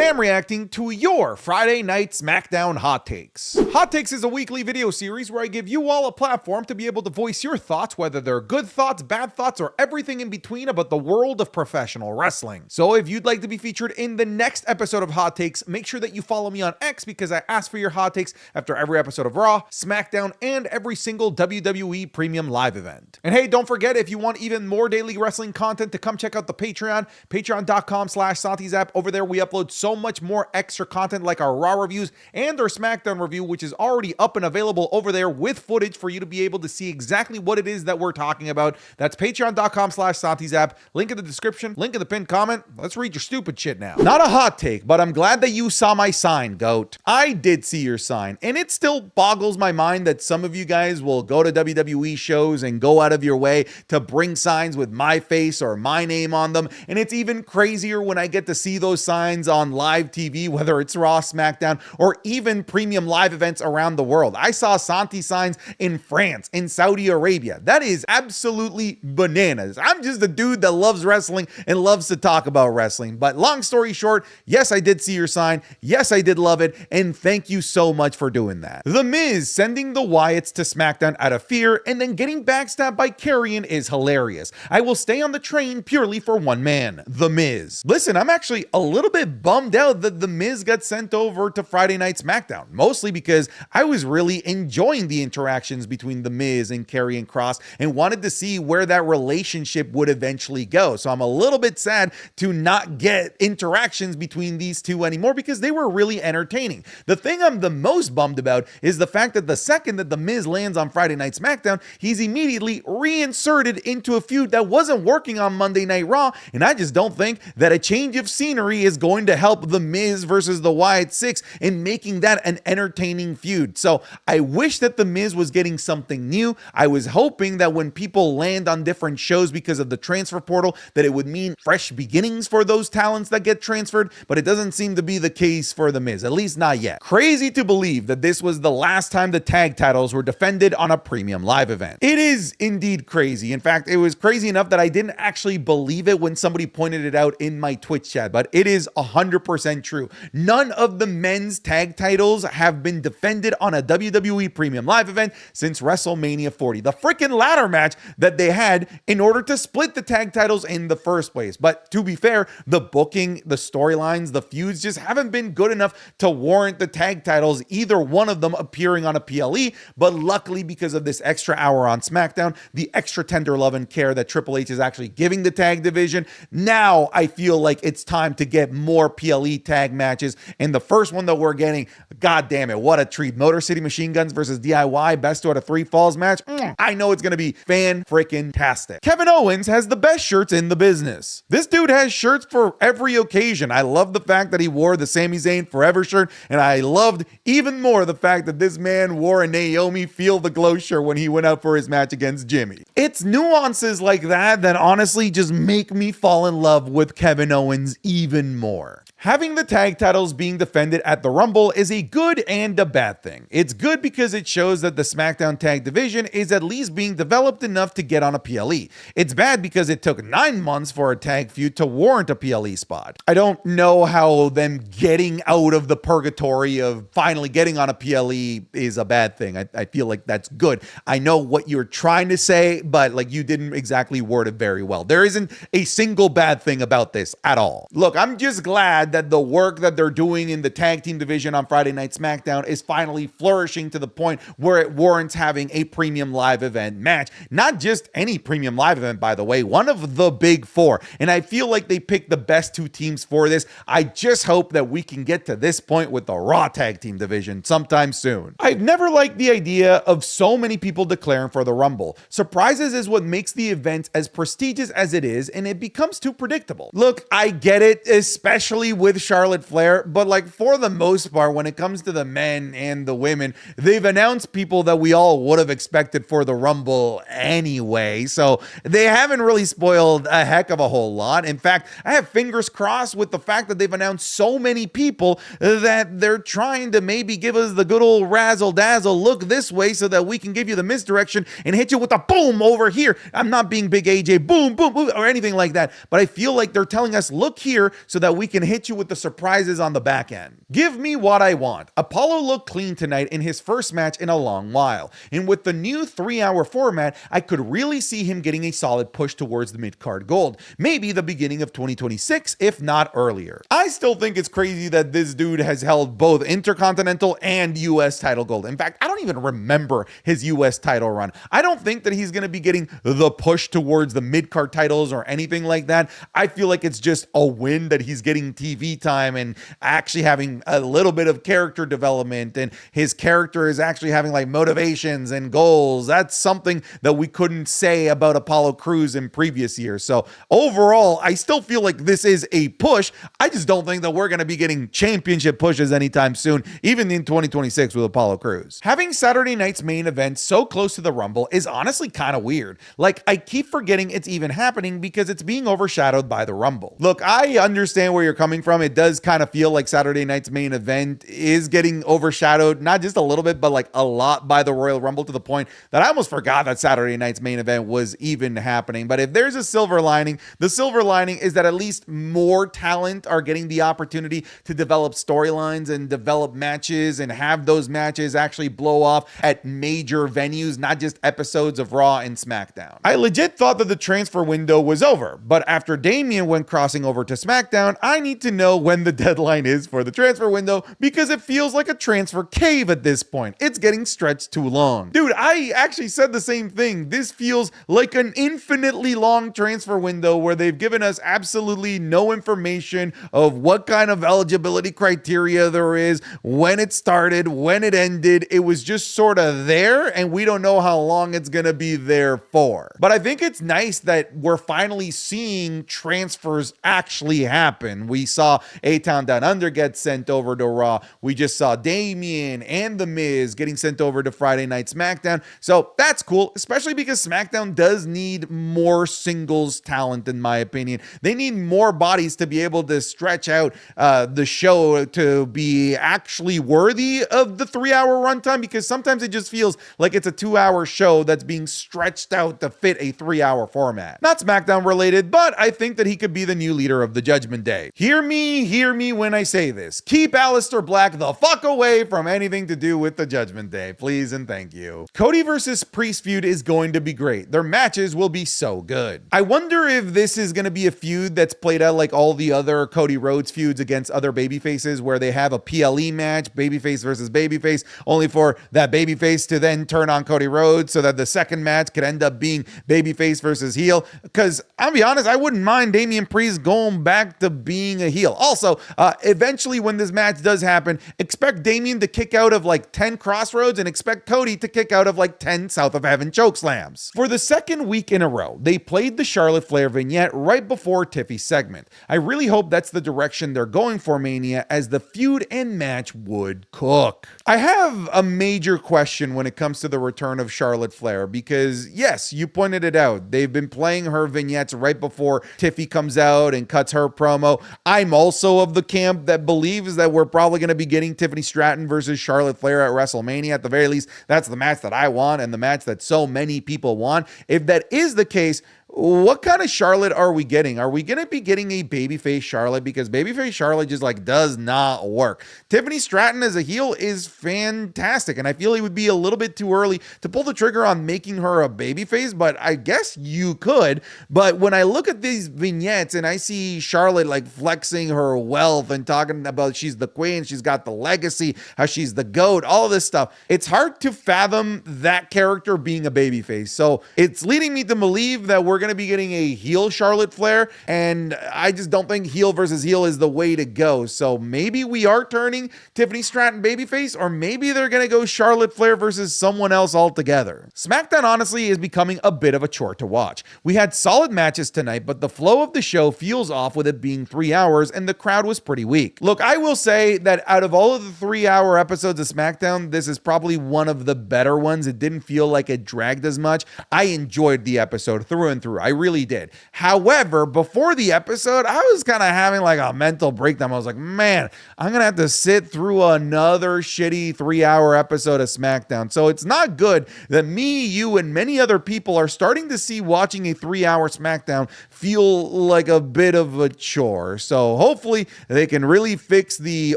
Today I'm reacting to your Friday Night SmackDown Hot Takes. Hot Takes is a weekly video series where I give you all a platform to be able to voice your thoughts, whether they're good thoughts, bad thoughts, or everything in between about the world of professional wrestling. So if you'd like to be featured in the next episode of Hot Takes, make sure that you follow me on X because I ask for your hot takes after every episode of Raw, SmackDown, and every single WWE Premium Live event. And hey, don't forget, if you want even more daily wrestling content, to come check out the Patreon, patreon.com/SantiZap. Over there, we upload so much more extra content like our Raw reviews and our SmackDown review, which is already up and available over there with footage for you to be able to see exactly what it is that we're talking about. That's patreon.com/SantiZap. Link in the description, link in the pinned comment. Let's read your stupid shit now. Not a hot take, but I'm glad that you saw my sign, GOAT. I did see your sign, and it still boggles my mind that some of you guys will go to WWE shows and go out of your way to bring signs with my face or my name on them. And it's even crazier when I get to see those signs on live TV, whether it's Raw, SmackDown, or even premium live events around the world. I saw Santi signs in France, in Saudi Arabia. That is absolutely bananas. I'm just a dude that loves wrestling and loves to talk about wrestling. But long story short, yes, I did see your sign. Yes, I did love it. And thank you so much for doing that. The Miz sending the Wyatts to SmackDown out of fear and then getting backstabbed by Carrion is hilarious. I will stay on the train purely for one man, The Miz. Listen, I'm actually a little bit bummed out that The Miz got sent over to Friday Night SmackDown, mostly because I was really enjoying the interactions between The Miz and Karrion Kross and wanted to see where that relationship would eventually go. So I'm a little bit sad to not get interactions between these two anymore because they were really entertaining. The thing I'm the most bummed about is the fact that the second that The Miz lands on Friday Night SmackDown, he's immediately reinserted into a feud that wasn't working on Monday Night Raw, and I just don't think that a change of scenery is going to help The Miz versus the Wyatt Sicks in making that an entertaining feud. So I wish that The Miz was getting something new. I was hoping that when people land on different shows because of the transfer portal, that it would mean fresh beginnings for those talents that get transferred, but it doesn't seem to be the case for The Miz, at least not yet. Crazy to believe that this was the last time the tag titles were defended on a premium live event. It is indeed crazy. In fact, it was crazy enough that I didn't actually believe it when somebody pointed it out in my Twitch chat, but it is 100% true. None of the men's tag titles have been defended on a WWE Premium Live event since WrestleMania 40, the freaking ladder match that they had in order to split the tag titles in the first place. But to be fair, the booking, the storylines, the feuds just haven't been good enough to warrant the tag titles, either one of them appearing on a PLE. But luckily, because of this extra hour on SmackDown, the extra tender love and care that Triple H is actually giving the tag division, now I feel like it's time to get more PLE tag matches. And the first one that we're getting, god damn it, what a treat. Motor City Machine Guns versus DIY, best two out of three falls match. I know it's going to be fan-freaking-tastic. Kevin Owens has the best shirts in the business. This dude has shirts for every occasion. I love the fact that he wore the Sami Zayn Forever shirt, and I loved even more the fact that this man wore a Naomi Feel the Glow shirt when he went out for his match against Jimmy. It's nuances like that that honestly just make me fall in love with Kevin Owens even more. Having the tag titles being defended at the Rumble is a good and a bad thing. It's good because it shows that the SmackDown tag division is at least being developed enough to get on a PLE. It's bad because it took 9 months for a tag feud to warrant a PLE spot. I don't know how them getting out of the purgatory of finally getting on a PLE is a bad thing. I feel like that's good. I know what you're trying to say, but like you didn't exactly word it very well. There isn't a single bad thing about this at all. Look, I'm just glad that the work that they're doing in the tag team division on Friday Night SmackDown is finally flourishing to the point where it warrants having a premium live event match. Not just any premium live event, by the way, one of the big four. And I feel like they picked the best two teams for this. I just hope that we can get to this point with the Raw tag team division sometime soon. I've never liked the idea of so many people declaring for the Rumble. Surprises is what makes the event as prestigious as it is, and it becomes too predictable. Look, I get it, especially with Charlotte Flair, but like for the most part, when it comes to the men and the women, they've announced people that we all would have expected for the Rumble anyway. So they haven't really spoiled a heck of a whole lot. In fact, I have fingers crossed with the fact that they've announced so many people that they're trying to maybe give us the good old razzle dazzle look this way so that we can give you the misdirection and hit you with a boom over here. I'm not being big AJ boom, boom, boom, or anything like that, but I feel like they're telling us look here so that we can hit you to with the surprises on the back end. Give me what I want. Apollo looked clean tonight in his first match in a long while, and with the new 3-hour format, I could really see him getting a solid push towards the mid-card gold, maybe the beginning of 2026, if not earlier. I still think it's crazy that this dude has held both Intercontinental and US title gold. In fact, I don't even remember his US title run. I don't think that he's going to be getting the push towards the mid-card titles or anything like that. I feel like it's just a win that he's getting TV time and actually having a little bit of character development, and his character is actually having like motivations and goals. That's something that we couldn't say about Apollo Crews in previous years. So overall, I still feel like this is a push. I just don't think that we're going to be getting championship pushes anytime soon, even in 2026 with Apollo Crews. Having Saturday night's main event so close to the Rumble is honestly kind of weird. Like, I keep forgetting it's even happening because it's being overshadowed by the Rumble. Look, I understand where you're coming from. It does kind of feel like Saturday night's main event is getting overshadowed, not just a little bit, but like a lot by the Royal Rumble, to the point that I almost forgot that Saturday night's main event was even happening. But if there's a silver lining, the silver lining is that at least more talent are getting the opportunity to develop storylines and develop matches and have those matches actually blow off at major venues, not just episodes of Raw and SmackDown. I legit thought that the transfer window was over, but after Damian went crossing over to SmackDown, I need to know when the deadline is for the transfer window, because it feels like a transfer cave at this point. It's getting stretched too long. Dude, I actually said the same thing. This feels like an infinitely long transfer window where they've given us absolutely no information of what kind of eligibility criteria there is, when it started, when it ended. It was just sort of there, and we don't know how long it's going to be there for. But I think it's nice that we're finally seeing transfers actually happen. We saw A-Town Down Under get sent over to Raw. We just saw Damian and The Miz getting sent over to Friday Night SmackDown. So that's cool, especially because SmackDown does need more singles talent, in my opinion. They need more bodies to be able to stretch out the show to be actually worthy of the 3-hour runtime, because sometimes it just feels like it's a 2-hour show that's being stretched out to fit a 3-hour format. Not SmackDown related, but I think that he could be the new leader of the Judgment Day. Hear me when I say this. Keep Aleister Black the fuck away from anything to do with the Judgment Day, please and thank you. Cody versus Priest feud is going to be great. Their matches will be so good. I wonder if this is going to be a feud that's played out like all the other Cody Rhodes feuds against other babyfaces, where they have a PLE match, babyface versus babyface, only for that babyface to then turn on Cody Rhodes, so that the second match could end up being babyface versus heel. Because I'll be honest, I wouldn't mind Damian Priest going back to being a heel. Also, eventually when this match does happen, expect Damian to kick out of like 10 crossroads and expect Cody to kick out of like 10 South of Heaven chokeslams. For the second week in a row, they played the Charlotte Flair vignette right before Tiffy's segment. I really hope that's the direction they're going for Mania, as the feud and match would cook. I have a major question when it comes to the return of Charlotte Flair, because yes, you pointed it out. They've been playing her vignettes right before Tiffy comes out and cuts her promo. I'm also of the camp that believes that we're probably going to be getting Tiffany Stratton versus Charlotte Flair at WrestleMania. At the very least, that's the match that I want and the match that so many people want. If that is the case, what kind of Charlotte are we getting? Are we going to be getting a babyface Charlotte? Because babyface Charlotte just like does not work. Tiffany Stratton as a heel is fantastic, and I feel it would be a little bit too early to pull the trigger on making her a babyface, but I guess you could. But when I look at these vignettes and I see Charlotte like flexing her wealth and talking about she's the queen, she's got the legacy, how she's the GOAT, all of this stuff, it's hard to fathom that character being a babyface. So it's leading me to believe that we're going to be getting a heel Charlotte Flair, and I just don't think heel versus heel is the way to go. So maybe we are turning Tiffany Stratton babyface, or maybe they're going to go Charlotte Flair versus someone else altogether. SmackDown honestly is becoming a bit of a chore to watch. We had solid matches tonight, but the flow of the show feels off with it being 3 hours, and the crowd was pretty weak. Look, I will say that out of all of the 3-hour episodes of SmackDown, this is probably one of the better ones. It didn't feel like it dragged as much. I enjoyed the episode through and through. through. I really did. However, before the episode, I was kind of having like a mental breakdown. I was like, man, I'm going to have to sit through another shitty 3-hour episode of SmackDown. So it's not good that me, you, and many other people are starting to see watching a 3-hour SmackDown feel like a bit of a chore. So hopefully they can really fix the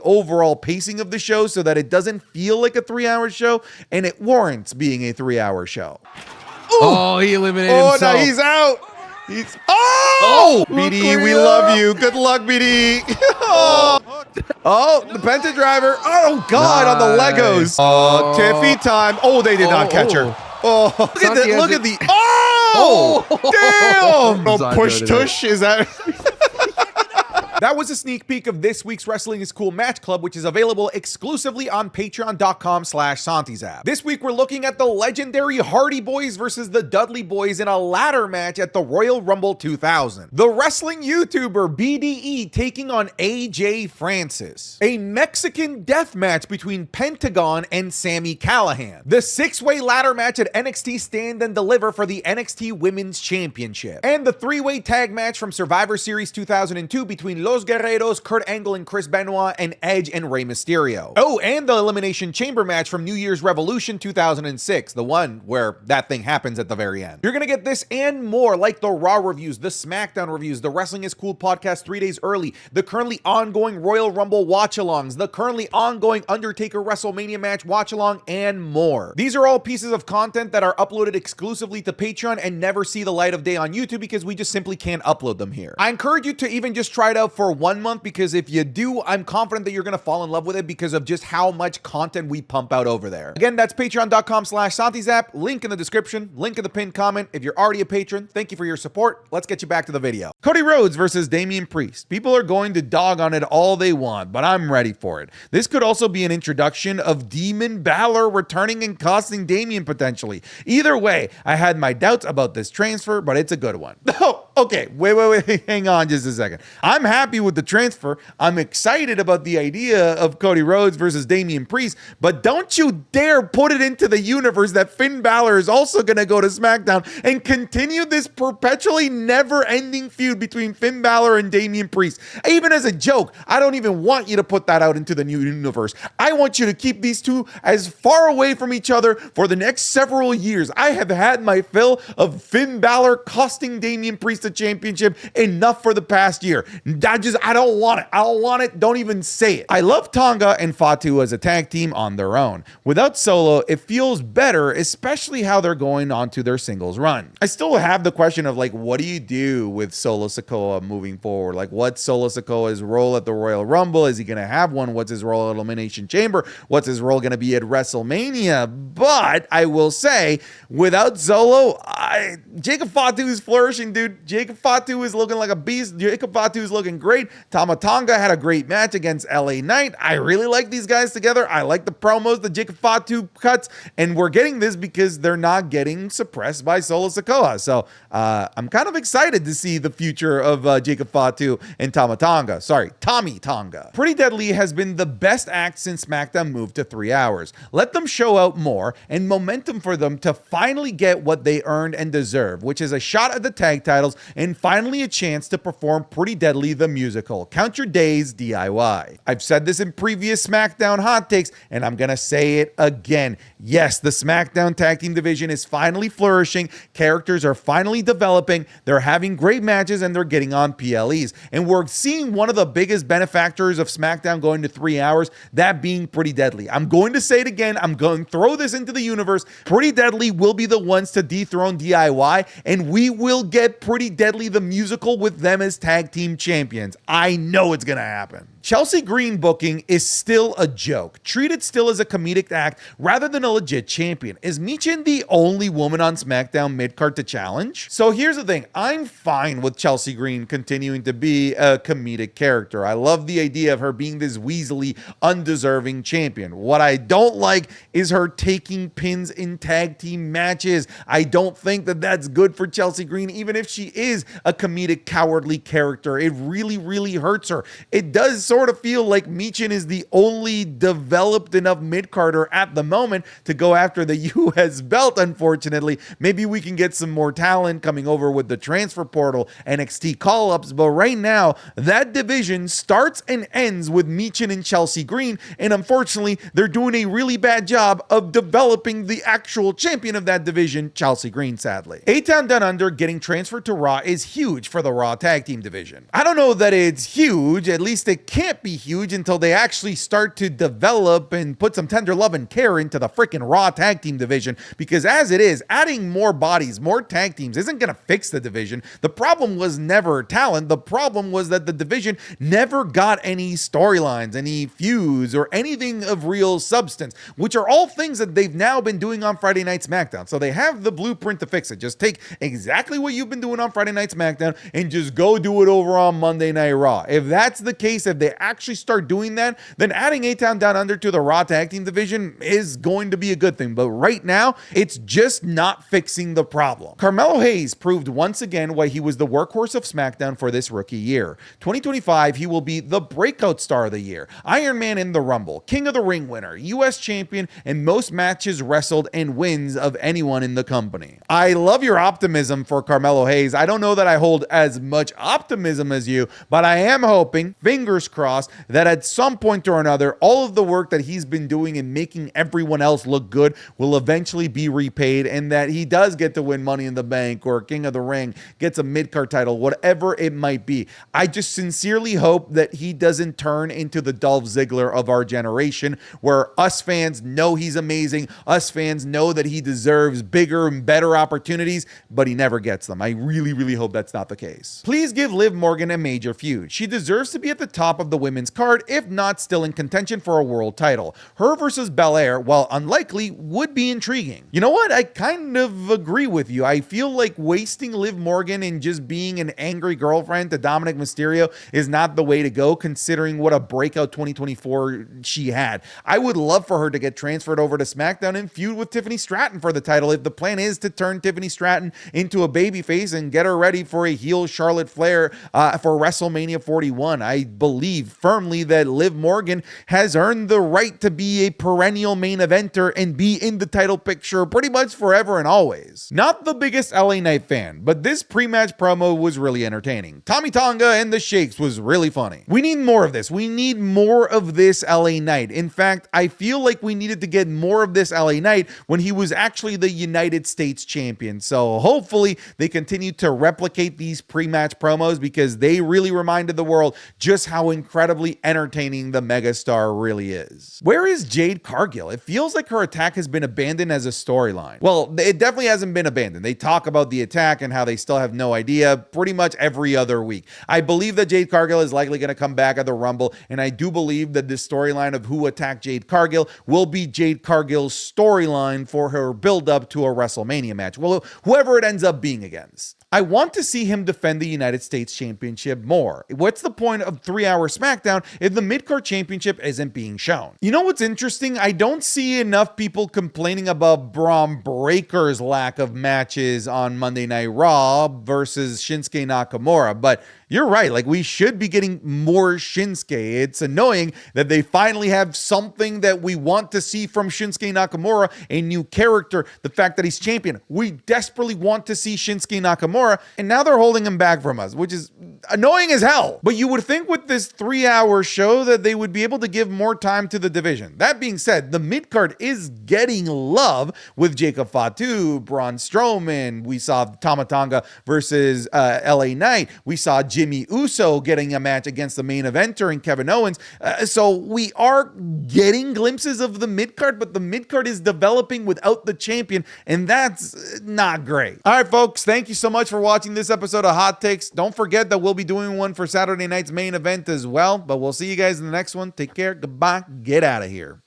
overall pacing of the show so that it doesn't feel like a 3-hour show and it warrants being a 3-hour show. Ooh. Oh, he eliminated himself. Oh, no, he's out. BD, we love you. Good luck, BD. The Penta driver. Oh, God, on the Legos. Tiffy time. Oh, they did not catch her. Oh, look at the. Damn. Push tush. Is that? That was a sneak peek of this week's Wrestling is Cool Match Club, which is available exclusively on patreon.com/SantiZap. This week, we're looking at the legendary Hardy Boys versus the Dudley Boys in a ladder match at the Royal Rumble 2000. The wrestling YouTuber BDE taking on AJ Francis. A Mexican death match between Pentagon and Sami Callihan. The 6-way ladder match at NXT Stand and Deliver for the NXT Women's Championship. And the 3-way tag match from Survivor Series 2002 between Los Guerreros, Kurt Angle and Chris Benoit, and Edge and Rey Mysterio. Oh, and the Elimination Chamber match from New Year's Revolution 2006, the one where that thing happens at the very end. You're gonna get this and more, like the Raw reviews, the SmackDown reviews, the Wrestling is Cool podcast 3 days early, the currently ongoing Royal Rumble watch-alongs, the currently ongoing Undertaker WrestleMania match watch-along, and more. These are all pieces of content that are uploaded exclusively to Patreon and never see the light of day on YouTube because we just simply can't upload them here. I encourage you to even just try it out for 1 month, because if you do, I'm confident that you're going to fall in love with it because of just how much content we pump out over there. Again, that's patreon.com/SantiZap, link in the description, link in the pinned comment. If you're already a patron, thank you for your support. Let's get you back to the video. Cody Rhodes versus Damian Priest. People are going to dog on it all they want, but I'm ready for it. This could also be an introduction of Demon Balor returning and costing Damian potentially. Either way, I had my doubts about this transfer, but it's a good one. Oh, okay, wait, hang on just a second. I'm happy with the transfer. I'm excited about the idea of Cody Rhodes versus Damian Priest, but don't you dare put it into the universe that Finn Balor is also going to go to SmackDown and continue this perpetually never-ending feud between Finn Balor and Damian Priest. Even as a joke, I don't even want you to put that out into the new universe. I want you to keep these two as far away from each other for the next several years. I have had my fill of Finn Balor costing Damian Priest a championship enough for the past year. I don't want it. I don't want it. Don't even say it. I love Tonga and Fatu as a tag team on their own. Without Solo, it feels better, especially how they're going on to their singles run. I still have the question of like, what do you do with Solo Sikoa moving forward? Like, what's Solo Sikoa's role at the Royal Rumble? Is he going to have one? What's his role at Elimination Chamber? What's his role going to be at WrestleMania? But I will say, without Solo, Jacob Fatu is flourishing, dude. Jacob Fatu is looking like a beast. Jacob Fatu is looking great. Tonga had a great match against LA Knight. I really like these guys together. I like the promos that Jacob Fatu cuts, and we're getting this because they're not getting suppressed by Solo Sikoa. So I'm kind of excited to see the future of Jacob Fatu and Tommy Tonga. Pretty Deadly has been the best act since SmackDown moved to 3 hours. Let them show out more and momentum for them to finally get what they earned and deserve, which is a shot at the tag titles and finally a chance to perform Pretty Deadly the musical. Count your days DIY. I've said this in previous SmackDown hot takes, and I'm gonna say it again. Yes, the SmackDown tag team division is finally flourishing. Characters are finally developing. They're having great matches, and they're getting on PLEs. And we're seeing one of the biggest benefactors of SmackDown going to 3 hours, that being Pretty Deadly. I'm going to say it again. I'm going to throw this into the universe. Pretty Deadly will be the ones to dethrone DIY, and we will get Pretty Deadly the musical with them as tag team champions. I know it's going to happen. Chelsea Green booking is still a joke, treated still as a comedic act rather than a legit champion. Is Michin the only woman on SmackDown mid-card to challenge? So here's the thing. I'm fine with Chelsea Green continuing to be a comedic character. I love the idea of her being this weaselly, undeserving champion. What I don't like is her taking pins in tag team matches. I don't think that that's good for Chelsea Green, even if she is a comedic, cowardly character. It really, really hurts her. It does sort sort of feel like Michin is the only developed enough mid-carder at the moment to go after the US belt, unfortunately. Maybe we can get some more talent coming over with the transfer portal, NXT call-ups, but right now, that division starts and ends with Michin and Chelsea Green, and unfortunately, they're doing a really bad job of developing the actual champion of that division, Chelsea Green, sadly. A-Town Down Under getting transferred to Raw is huge for the Raw Tag Team division. I don't know that it's huge, at least it can't be huge until they actually start to develop and put some tender love and care into the freaking Raw Tag Team division, because as it is, adding more bodies, more tag teams isn't going to fix the division. The problem was never talent. The problem was that the division never got any storylines, any feuds, or anything of real substance, which are all things that they've now been doing on Friday Night SmackDown. So they have the blueprint to fix it. Just take exactly what you've been doing on Friday Night SmackDown and just go do it over on Monday Night Raw. If that's the case, if they actually start doing that, then adding A-Town Down Under to the Raw Tag Team division is going to be a good thing. But right now, it's just not fixing the problem. Carmelo Hayes proved once again why he was the workhorse of SmackDown for this rookie year. 2025, he will be the breakout star of the year, Iron Man in the Rumble, King of the Ring winner, US champion, and most matches wrestled and wins of anyone in the company. I love your optimism for Carmelo Hayes. I don't know that I hold as much optimism as you, but I am hoping, fingers crossed, that at some point or another, all of the work that he's been doing and making everyone else look good will eventually be repaid, and that he does get to win Money in the Bank or King of the Ring, gets a mid-card title, whatever it might be. I just sincerely hope that he doesn't turn into the Dolph Ziggler of our generation, where us fans know he's amazing, us fans know that he deserves bigger and better opportunities, but he never gets them. I really, really hope that's not the case. Please give Liv Morgan a major feud. She deserves to be at the top of the women's card, if not still in contention for a world title. Her versus Balor, while unlikely, would be intriguing. You know what? I kind of agree with you. I feel like wasting Liv Morgan and just being an angry girlfriend to Dominic Mysterio is not the way to go, considering what a breakout 2024 she had. I would love for her to get transferred over to SmackDown and feud with Tiffany Stratton for the title if the plan is to turn Tiffany Stratton into a babyface and get her ready for a heel Charlotte Flair for WrestleMania 41. I believe firmly that Liv Morgan has earned the right to be a perennial main eventer and be in the title picture pretty much forever and always. Not the biggest LA Knight fan, but this pre-match promo was really entertaining. Tommy Tonga and the Shakes was really funny. We need more of this. We need more of this LA Knight. In fact, I feel like we needed to get more of this LA Knight when he was actually the United States champion. So hopefully they continue to replicate these pre-match promos, because they really reminded the world just how incredibly entertaining the megastar really is. Where is Jade Cargill? It feels like her attack has been abandoned as a storyline. Well, it definitely hasn't been abandoned. They talk about the attack and how they still have no idea pretty much every other week. I believe that Jade Cargill is likely going to come back at the Rumble, and I do believe that this storyline of who attacked Jade Cargill will be Jade Cargill's storyline for her build-up to a WrestleMania match. Well, whoever it ends up being against. I want to see him defend the United States Championship more. What's the point of 3-hour SmackDown if the mid-card championship isn't being shown? You know what's interesting? I don't see enough people complaining about Braun Breaker's lack of matches on Monday Night Raw versus Shinsuke Nakamura, but you're right. Like, we should be getting more Shinsuke. It's annoying that they finally have something that we want to see from Shinsuke Nakamura, a new character, the fact that he's champion. We desperately want to see Shinsuke Nakamura, and now they're holding him back from us, which is annoying as hell. But you would think with this 3-hour show that they would be able to give more time to the division. That being said, the mid-card is getting love with Jacob Fatu, Braun Strowman. We saw Tama Tonga versus LA Knight. We saw Jimmy Uso getting a match against the main eventer and Kevin Owens. So we are getting glimpses of the mid-card, but the mid-card is developing without the champion, and that's not great. All right, folks, thank you so much for watching this episode of Hot Takes. Don't forget that we'll be doing one for Saturday night's main event as well, but we'll see you guys in the next one. Take care. Goodbye. Get out of here.